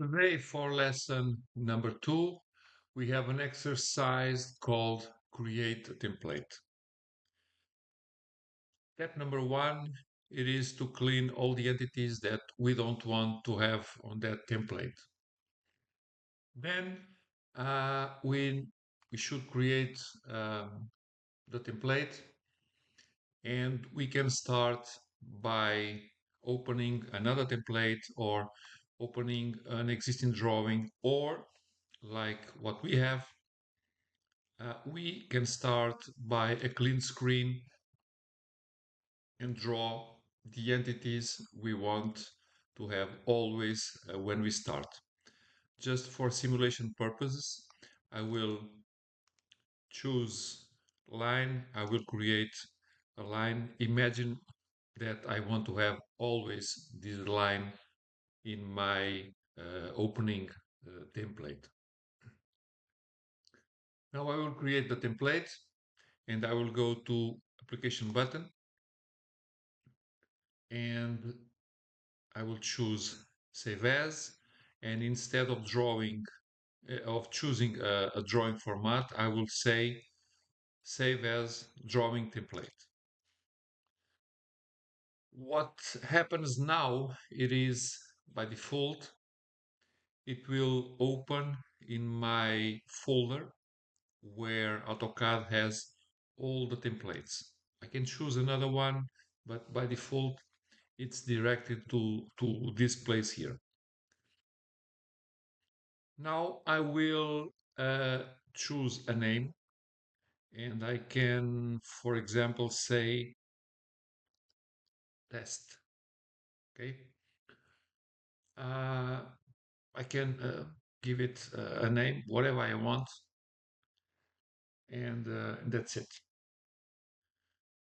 Today, for lesson number 2, we have an exercise called Create a Template. Step number 1, it is to clean all the entities that we don't want to have on that template. Then we should create the template, and we can start by opening another template or opening an existing drawing, or like what we have, we can start by a clean screen and draw the entities we want to have always when we start. Just for simulation purposes, I will choose line. I will create a line. Imagine that I want to have always this line in my opening template. Now I will create the template, and I will go to application button, and I will choose save as, and instead of choosing a drawing format, I will say save as drawing template. What happens now, it is by default, it will open in my folder where AutoCAD has all the templates. I can choose another one, but by default, it's directed to this place here. Now I will choose a name, and I can, for example, say test. Okay. Uh, I can give it a name, whatever I want, and that's it.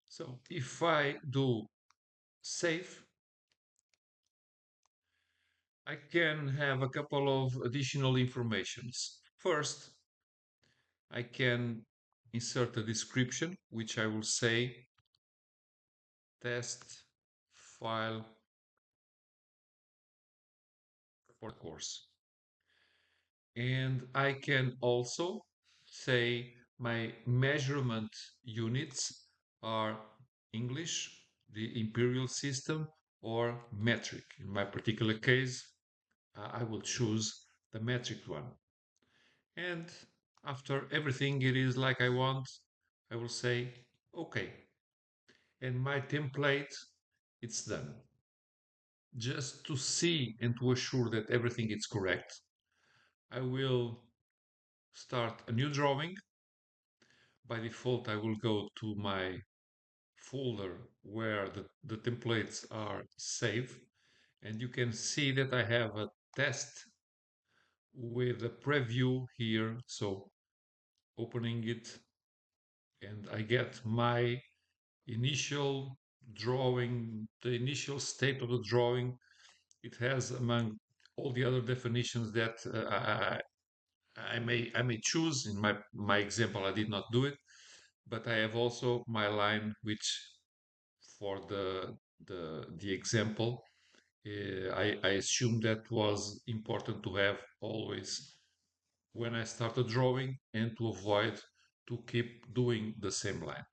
So if I do save, I can have a couple of additional informations. First, I can insert a description, which I will say test file for course. And I can also say my measurement units are English, the imperial system, or metric. In my particular case, I will choose the metric one. And after everything it is like I want, I will say OK. And my template, it's done. Just to see and to assure that everything is correct, I will start a new drawing. By default, I will go to my folder where the templates are saved, and you can see that I have a test with a preview here. So opening it, and I get my initial drawing, the initial state of the drawing. It has, among all the other definitions that I may choose. In my example, I did not do it, but I have also my line, which for the example, I assume that was important to have always when I started drawing, and to avoid to keep doing the same line.